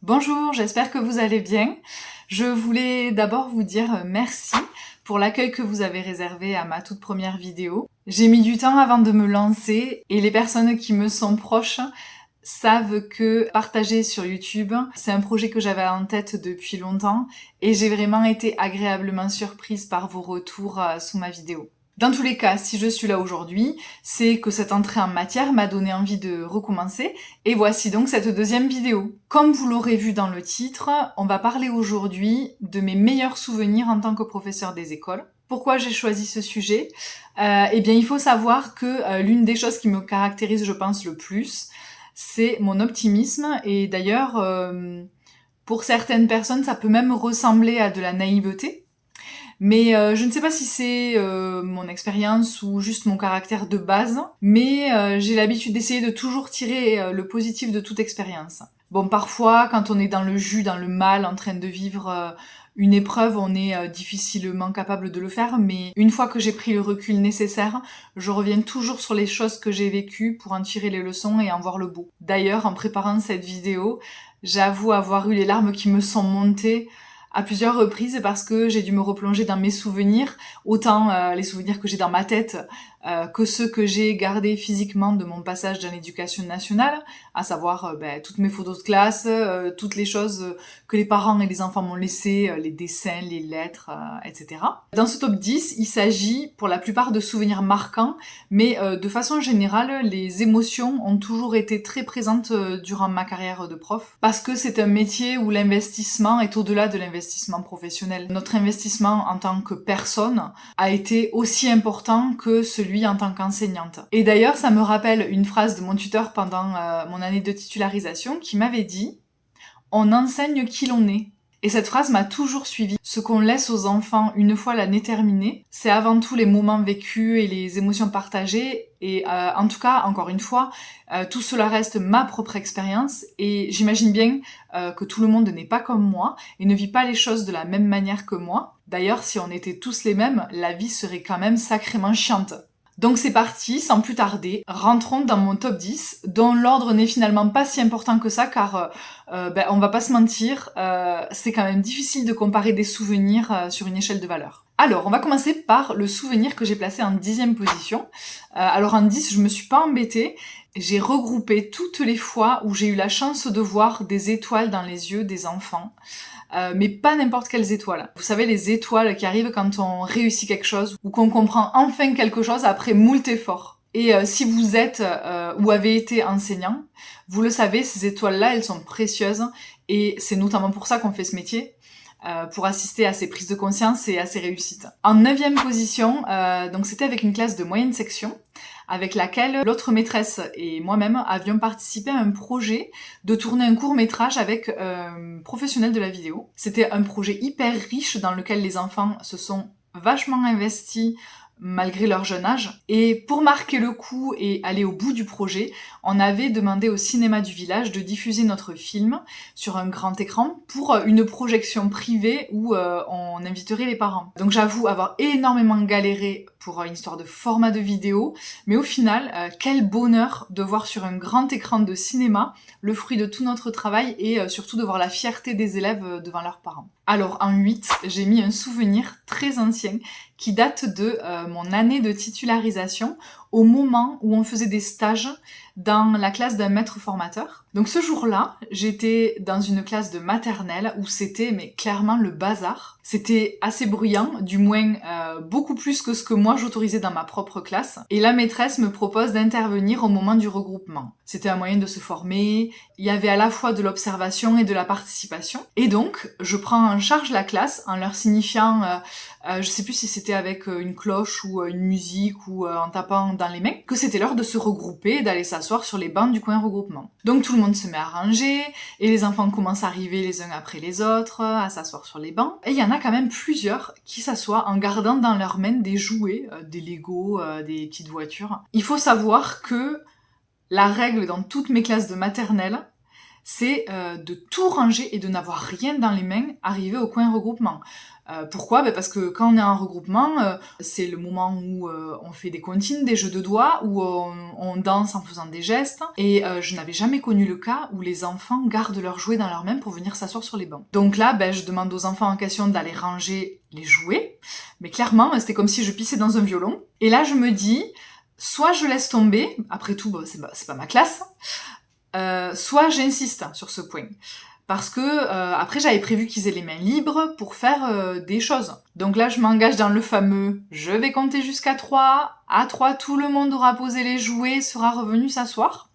Bonjour, j'espère que vous allez bien. Je voulais d'abord vous dire merci pour l'accueil que vous avez réservé à ma toute première vidéo. J'ai mis du temps avant de me lancer et les personnes qui me sont proches savent que partager sur YouTube, c'est un projet que j'avais en tête depuis longtemps et j'ai vraiment été agréablement surprise par vos retours sous ma vidéo. Dans tous les cas, si je suis là aujourd'hui, c'est que cette entrée en matière m'a donné envie de recommencer, et voici donc cette deuxième vidéo. Comme vous l'aurez vu dans le titre, on va parler aujourd'hui de mes meilleurs souvenirs en tant que professeur des écoles. Pourquoi j'ai choisi ce sujet Eh bien, il faut savoir que l'une des choses qui me caractérise, je pense, le plus, c'est mon optimisme, et d'ailleurs, pour certaines personnes, ça peut même ressembler à de la naïveté. Mais je ne sais pas si c'est mon expérience ou juste mon caractère de base, mais j'ai l'habitude d'essayer de toujours tirer le positif de toute expérience. Bon, parfois, quand on est dans le jus, dans le mal, en train de vivre une épreuve, on est difficilement capable de le faire, mais une fois que j'ai pris le recul nécessaire, je reviens toujours sur les choses que j'ai vécues pour en tirer les leçons et en voir le beau. D'ailleurs, en préparant cette vidéo, j'avoue avoir eu les larmes qui me sont montées à plusieurs reprises parce que j'ai dû me replonger dans mes souvenirs, autant les souvenirs que j'ai dans ma tête que ceux que j'ai gardés physiquement de mon passage dans l'éducation nationale, à savoir toutes mes photos de classe, toutes les choses que les parents et les enfants m'ont laissées, les dessins, les lettres, etc. Dans ce top 10, il s'agit pour la plupart de souvenirs marquants, mais de façon générale, les émotions ont toujours été très présentes durant ma carrière de prof, parce que c'est un métier où l'investissement est au-delà de l'investissement professionnel. Notre investissement en tant que personne a été aussi important que celui en tant qu'enseignante. Et d'ailleurs, ça me rappelle une phrase de mon tuteur pendant mon année de titularisation qui m'avait dit « On enseigne qui l'on est ». Et cette phrase m'a toujours suivie. Ce qu'on laisse aux enfants une fois l'année terminée, c'est avant tout les moments vécus et les émotions partagées. Et en tout cas, encore une fois, tout cela reste ma propre expérience. Et j'imagine bien que tout le monde n'est pas comme moi et ne vit pas les choses de la même manière que moi. D'ailleurs, si on était tous les mêmes, la vie serait quand même sacrément chiante. Donc c'est parti, sans plus tarder, rentrons dans mon top 10, dont l'ordre n'est finalement pas si important que ça, car on va pas se mentir, c'est quand même difficile de comparer des souvenirs sur une échelle de valeur. Alors, on va commencer par le souvenir que j'ai placé en 10e position. Alors en 10, je me suis pas embêtée, j'ai regroupé toutes les fois où j'ai eu la chance de voir des étoiles dans les yeux des enfants. Mais pas n'importe quelles étoiles. Vous savez, les étoiles qui arrivent quand on réussit quelque chose ou qu'on comprend enfin quelque chose après moult efforts. Et si vous êtes ou avez été enseignant, vous le savez, ces étoiles-là, elles sont précieuses et c'est notamment pour ça qu'on fait ce métier. Pour assister à ces prises de conscience et à ces réussites. En 9e position, donc c'était avec une classe de moyenne section, avec laquelle l'autre maîtresse et moi-même avions participé à un projet de tourner un court-métrage avec un professionnel de la vidéo. C'était un projet hyper riche dans lequel les enfants se sont vachement investis malgré leur jeune âge. Et pour marquer le coup et aller au bout du projet, on avait demandé au cinéma du village de diffuser notre film sur un grand écran pour une projection privée où on inviterait les parents. Donc j'avoue avoir énormément galéré pour une histoire de format de vidéo, mais au final, quel bonheur de voir sur un grand écran de cinéma le fruit de tout notre travail et surtout de voir la fierté des élèves devant leurs parents. Alors en 8, j'ai mis un souvenir très ancien qui date de mon année de titularisation au moment où on faisait des stages dans la classe d'un maître formateur. Donc ce jour-là, j'étais dans une classe de maternelle où c'était mais clairement le bazar. C'était assez bruyant, du moins beaucoup plus que ce que moi j'autorisais dans ma propre classe. Et la maîtresse me propose d'intervenir au moment du regroupement. C'était un moyen de se former, il y avait à la fois de l'observation et de la participation. Et donc, je prends en charge la classe en leur signifiant, je sais plus si c'était avec une cloche ou une musique ou en tapant dans les mains, que c'était l'heure de se regrouper et d'aller s'asseoir sur les bancs du coin regroupement. Donc tout le monde se met à ranger, et les enfants commencent à arriver les uns après les autres, à s'asseoir sur les bancs. Et il y en a quand même plusieurs qui s'assoient en gardant dans leurs mains des jouets, des Lego, des petites voitures. Il faut savoir que la règle dans toutes mes classes de maternelle, c'est de tout ranger et de n'avoir rien dans les mains arrivé au coin regroupement. Pourquoi ? Parce que quand on est en regroupement, c'est le moment où on fait des comptines, des jeux de doigts, où on danse en faisant des gestes. Et je n'avais jamais connu le cas où les enfants gardent leurs jouets dans leurs mains pour venir s'asseoir sur les bancs. Donc là, je demande aux enfants en question d'aller ranger les jouets. Mais clairement, c'était comme si je pissais dans un violon. Et là, je me dis, soit je laisse tomber, après tout, c'est pas ma classe, soit j'insiste sur ce point. Parce que après j'avais prévu qu'ils aient les mains libres pour faire des choses. Donc là je m'engage dans le fameux « je vais compter jusqu'à 3, à 3 tout le monde aura posé les jouets, sera revenu s'asseoir ».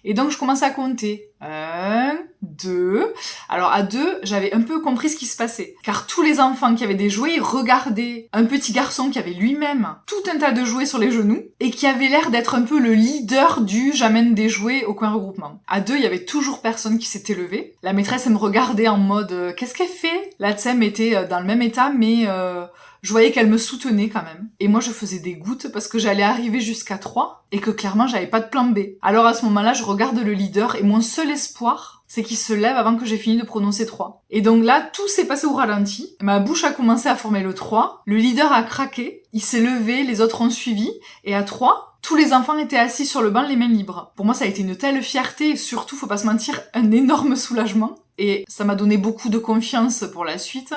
Et donc je commence à compter. 1, 2... Alors à 2, j'avais un peu compris ce qui se passait. Car tous les enfants qui avaient des jouets regardaient un petit garçon qui avait lui-même tout un tas de jouets sur les genoux et qui avait l'air d'être un peu le leader du « j'amène des jouets au coin regroupement ». À 2, il y avait toujours personne qui s'était levé. La maîtresse, elle me regardait en mode « qu'est-ce qu'elle fait ?» La Tsem était dans le même état, mais je voyais qu'elle me soutenait quand même. Et moi, je faisais des gouttes parce que j'allais arriver jusqu'à 3 et que clairement, j'avais pas de plan B. Alors à ce moment-là, je regarde le leader et mon seul espoir, c'est qu'il se lève avant que j'ai fini de prononcer 3. Et donc là, tout s'est passé au ralenti. Ma bouche a commencé à former le 3. Le leader a craqué. Il s'est levé, les autres ont suivi. Et à 3, tous les enfants étaient assis sur le banc, les mains libres. Pour moi, ça a été une telle fierté et surtout, faut pas se mentir, un énorme soulagement. Et ça m'a donné beaucoup de confiance pour la suite.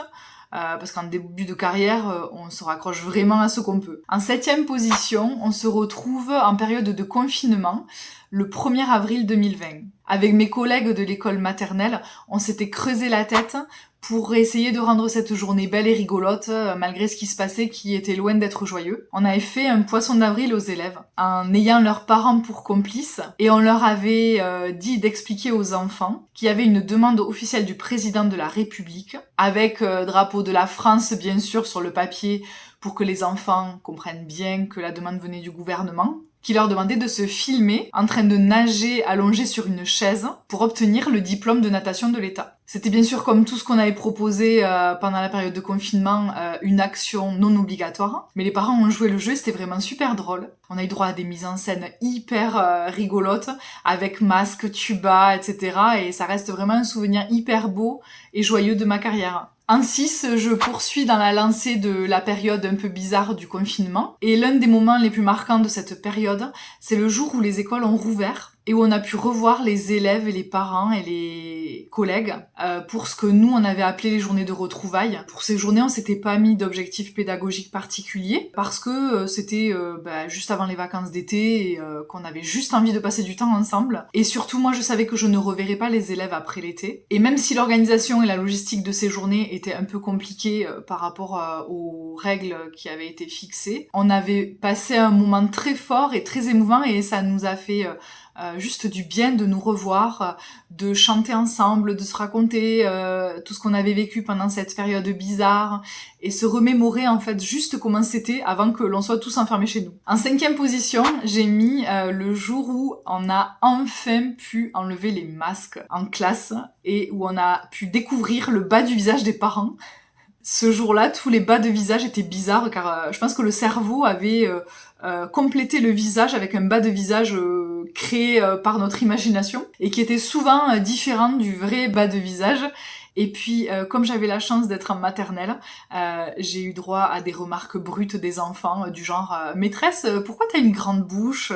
Parce qu'en début de carrière, on se raccroche vraiment à ce qu'on peut. En 7e position, on se retrouve en période de confinement, le 1er avril 2020. Avec mes collègues de l'école maternelle, on s'était creusé la tête pour essayer de rendre cette journée belle et rigolote, malgré ce qui se passait qui était loin d'être joyeux. On avait fait un poisson d'avril aux élèves, en ayant leurs parents pour complices, et on leur avait dit d'expliquer aux enfants qu'il y avait une demande officielle du président de la République, avec drapeau de la France bien sûr sur le papier, pour que les enfants comprennent bien que la demande venait du gouvernement, qui leur demandait de se filmer en train de nager allongé sur une chaise pour obtenir le diplôme de natation de l'État. C'était bien sûr comme tout ce qu'on avait proposé pendant la période de confinement, une action non obligatoire, mais les parents ont joué le jeu et c'était vraiment super drôle. On a eu droit à des mises en scène hyper rigolotes, avec masque, tuba, etc. Et ça reste vraiment un souvenir hyper beau et joyeux de ma carrière. En 6, je poursuis dans la lancée de la période un peu bizarre du confinement. Et l'un des moments les plus marquants de cette période, c'est le jour où les écoles ont rouvert et où on a pu revoir les élèves et les parents et les collègues pour ce que nous, on avait appelé les journées de retrouvailles. Pour ces journées, on s'était pas mis d'objectifs pédagogiques particuliers parce que c'était juste avant les vacances d'été et qu'on avait juste envie de passer du temps ensemble. Et surtout, moi, je savais que je ne reverrais pas les élèves après l'été. Et même si l'organisation et la logistique de ces journées étaient un peu compliquées par rapport aux règles qui avaient été fixées, on avait passé un moment très fort et très émouvant et ça nous a fait juste du bien de nous revoir, de chanter ensemble, de se raconter tout ce qu'on avait vécu pendant cette période bizarre et se remémorer en fait juste comment c'était avant que l'on soit tous enfermés chez nous. En 5e position, j'ai mis le jour où on a enfin pu enlever les masques en classe et où on a pu découvrir le bas du visage des parents. Ce jour-là, tous les bas de visage étaient bizarres car je pense que le cerveau avait complété le visage avec un bas de visage créé par notre imagination et qui était souvent différent du vrai bas de visage. Et puis, comme j'avais la chance d'être en maternelle, j'ai eu droit à des remarques brutes des enfants du genre « Maîtresse, pourquoi t'as une grande bouche ?»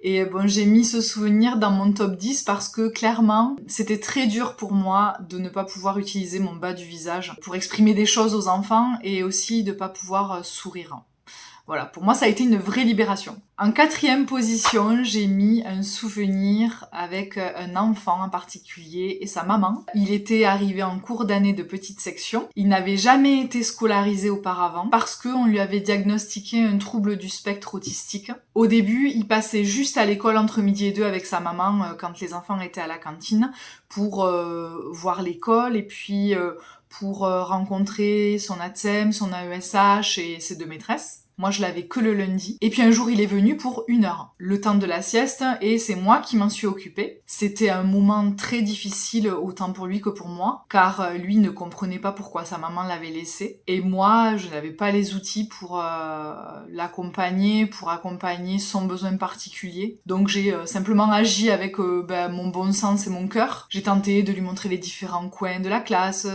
Et bon, j'ai mis ce souvenir dans mon top 10 parce que clairement, c'était très dur pour moi de ne pas pouvoir utiliser mon bas du visage pour exprimer des choses aux enfants et aussi de pas pouvoir sourire. Voilà, pour moi ça a été une vraie libération. En 4e position, j'ai mis un souvenir avec un enfant en particulier et sa maman. Il était arrivé en cours d'année de petite section. Il n'avait jamais été scolarisé auparavant parce qu'on lui avait diagnostiqué un trouble du spectre autistique. Au début, il passait juste à l'école entre midi et 2 avec sa maman quand les enfants étaient à la cantine pour voir l'école et puis pour rencontrer son ATSEM, son AESH et ses 2 maîtresses. Moi, je l'avais que le lundi. Et puis un jour, il est venu pour 1 heure, le temps de la sieste, et c'est moi qui m'en suis occupée. C'était un moment très difficile, autant pour lui que pour moi, car lui ne comprenait pas pourquoi sa maman l'avait laissé. Et moi, je n'avais pas les outils pour l'accompagner, pour accompagner son besoin particulier. Donc j'ai simplement agi avec mon bon sens et mon cœur. J'ai tenté de lui montrer les différents coins de la classe,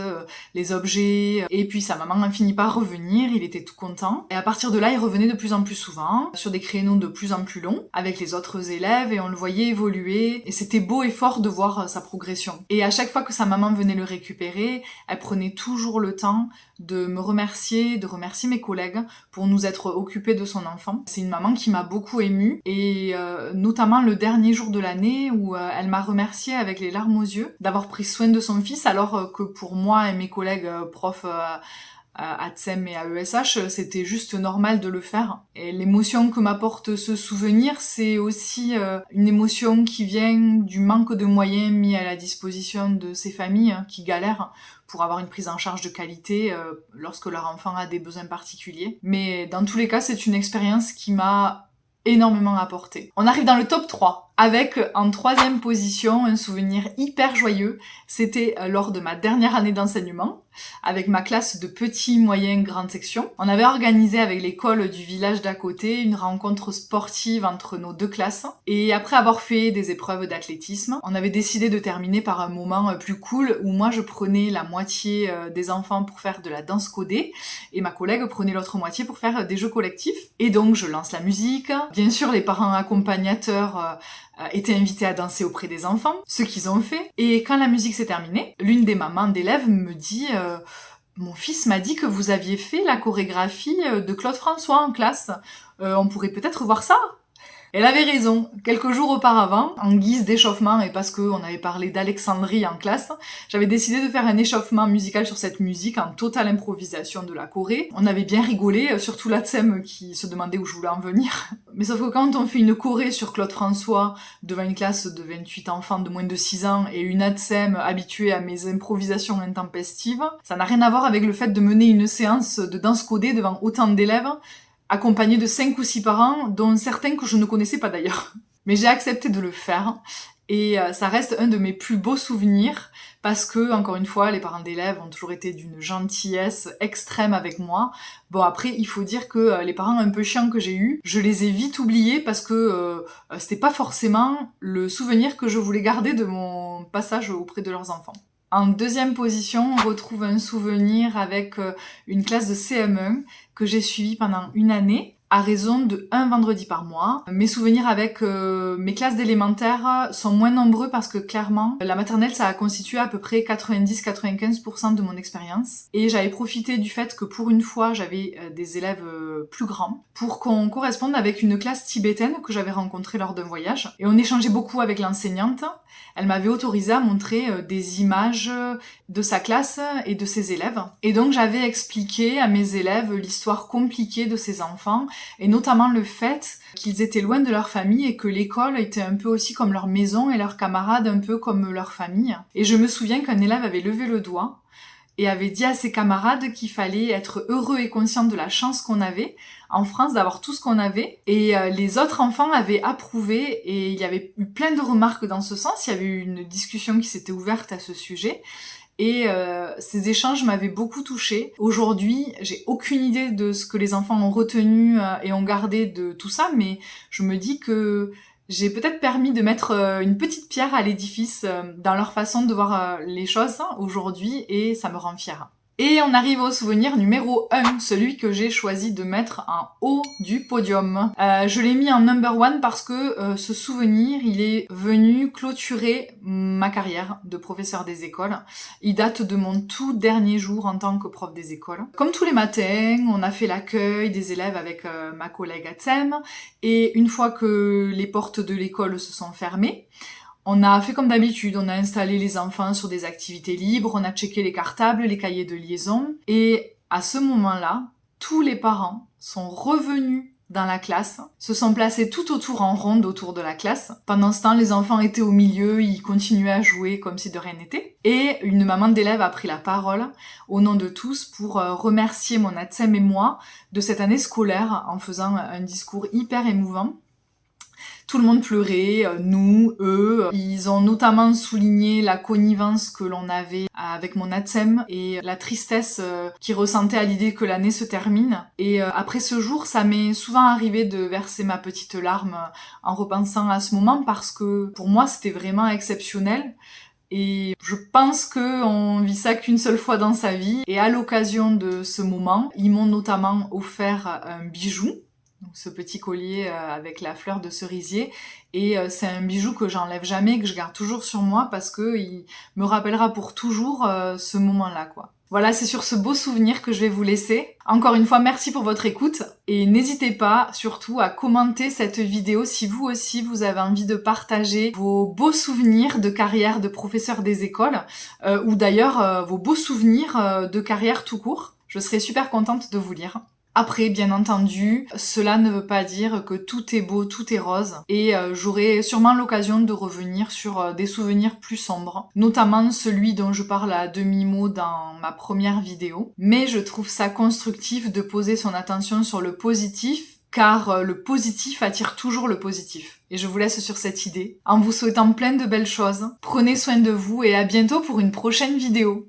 les objets, et puis sa maman a fini par revenir, il était tout content. Et à partir de là, il revenait de plus en plus souvent, sur des créneaux de plus en plus longs, avec les autres élèves, et on le voyait évoluer, et c'était beau et fort de voir sa progression. Et à chaque fois que sa maman venait le récupérer, elle prenait toujours le temps de me remercier, de remercier mes collègues pour nous être occupés de son enfant. C'est une maman qui m'a beaucoup émue, et notamment le dernier jour de l'année où elle m'a remercié avec les larmes aux yeux d'avoir pris soin de son fils, alors que pour moi et mes collègues profs à TSEM et à ESH, c'était juste normal de le faire. Et l'émotion que m'apporte ce souvenir, c'est aussi une émotion qui vient du manque de moyens mis à la disposition de ces familles qui galèrent pour avoir une prise en charge de qualité lorsque leur enfant a des besoins particuliers. Mais dans tous les cas, c'est une expérience qui m'a énormément apporté. On arrive dans le top 3, avec en 3e position un souvenir hyper joyeux. C'était lors de ma dernière année d'enseignement, avec ma classe de petits, moyens, grande section. On avait organisé avec l'école du village d'à côté une rencontre sportive entre nos 2 classes. Et après avoir fait des épreuves d'athlétisme, on avait décidé de terminer par un moment plus cool où moi je prenais la moitié des enfants pour faire de la danse codée et ma collègue prenait l'autre moitié pour faire des jeux collectifs. Et donc je lance la musique. Bien sûr, les parents accompagnateurs étaient invités à danser auprès des enfants, ce qu'ils ont fait. Et quand la musique s'est terminée, l'une des mamans d'élèves me dit mon fils m'a dit que vous aviez fait la chorégraphie de Claude François en classe. On pourrait peut-être voir ça ?» Elle avait raison. Quelques jours auparavant, en guise d'échauffement et parce qu'on avait parlé d'Alexandrie en classe, j'avais décidé de faire un échauffement musical sur cette musique en totale improvisation de la choré. On avait bien rigolé, surtout la Tsem qui se demandait où je voulais en venir. Mais sauf que quand on fait une choré sur Claude François devant une classe de 28 enfants de moins de 6 ans et une ATSEM habituée à mes improvisations intempestives, ça n'a rien à voir avec le fait de mener une séance de danse codée devant autant d'élèves, accompagné de 5 ou 6 parents, dont certains que je ne connaissais pas d'ailleurs. Mais j'ai accepté de le faire, et ça reste un de mes plus beaux souvenirs, parce que, encore une fois, les parents d'élèves ont toujours été d'une gentillesse extrême avec moi. Bon, après, il faut dire que les parents un peu chiants que j'ai eus, je les ai vite oubliés, parce que c'était pas forcément le souvenir que je voulais garder de mon passage auprès de leurs enfants. En 2e position, on retrouve un souvenir avec une classe de CM1 que j'ai suivie pendant 1 année, à raison de 1 vendredi par mois. Mes souvenirs avec mes classes d'élémentaire sont moins nombreux parce que clairement, la maternelle, ça a constitué à peu près 90-95% de mon expérience. Et j'avais profité du fait que pour une fois, j'avais des élèves plus grands pour qu'on corresponde avec une classe tibétaine que j'avais rencontrée lors d'un voyage. Et on échangeait beaucoup avec l'enseignante. Elle m'avait autorisé à montrer des images de sa classe et de ses élèves. Et donc j'avais expliqué à mes élèves l'histoire compliquée de ces enfants, et notamment le fait qu'ils étaient loin de leur famille et que l'école était un peu aussi comme leur maison et leurs camarades un peu comme leur famille. Et je me souviens qu'un élève avait levé le doigt et avait dit à ses camarades qu'il fallait être heureux et conscient de la chance qu'on avait en France d'avoir tout ce qu'on avait. Et les autres enfants avaient approuvé, et il y avait eu plein de remarques dans ce sens. Il y avait eu une discussion qui s'était ouverte à ce sujet. Et ces échanges m'avaient beaucoup touchée. Aujourd'hui, j'ai aucune idée de ce que les enfants ont retenu et ont gardé de tout ça, mais je me dis que j'ai peut-être permis de mettre une petite pierre à l'édifice dans leur façon de voir les choses aujourd'hui, et ça me rend fière. Et on arrive au souvenir numéro 1, celui que j'ai choisi de mettre en haut du podium. Je l'ai mis en number 1 parce que ce souvenir, il est venu clôturer ma carrière de professeur des écoles. Il date de mon tout dernier jour en tant que prof des écoles. Comme tous les matins, on a fait l'accueil des élèves avec ma collègue Atsem, et une fois que les portes de l'école se sont fermées, on a fait comme d'habitude, on a installé les enfants sur des activités libres, on a checké les cartables, les cahiers de liaison, et à ce moment-là, tous les parents sont revenus dans la classe, se sont placés tout autour en ronde autour de la classe. Pendant ce temps, les enfants étaient au milieu, ils continuaient à jouer comme si de rien n'était. Et une maman d'élève a pris la parole au nom de tous pour remercier mon ATSEM et moi de cette année scolaire en faisant un discours hyper émouvant. Tout le monde pleurait, nous, eux. Ils ont notamment souligné la connivence que l'on avait avec mon ATSEM et la tristesse qu'ils ressentaient à l'idée que l'année se termine. Et après ce jour, ça m'est souvent arrivé de verser ma petite larme en repensant à ce moment parce que pour moi, c'était vraiment exceptionnel. Et je pense qu'on vit ça qu'une seule fois dans sa vie. Et à l'occasion de ce moment, ils m'ont notamment offert un bijou. Donc, ce petit collier avec la fleur de cerisier. Et c'est un bijou que j'enlève jamais, que je garde toujours sur moi parce que il me rappellera pour toujours ce moment-là, quoi. Voilà, c'est sur ce beau souvenir que je vais vous laisser. Encore une fois, merci pour votre écoute. Et n'hésitez pas, surtout, à commenter cette vidéo si vous aussi, vous avez envie de partager vos beaux souvenirs de carrière de professeur des écoles ou d'ailleurs vos beaux souvenirs de carrière tout court. Je serai super contente de vous lire. Après, bien entendu, cela ne veut pas dire que tout est beau, tout est rose, et j'aurai sûrement l'occasion de revenir sur des souvenirs plus sombres, notamment celui dont je parle à demi-mot dans ma première vidéo. Mais je trouve ça constructif de poser son attention sur le positif, car le positif attire toujours le positif. Et je vous laisse sur cette idée, en vous souhaitant plein de belles choses. Prenez soin de vous et à bientôt pour une prochaine vidéo.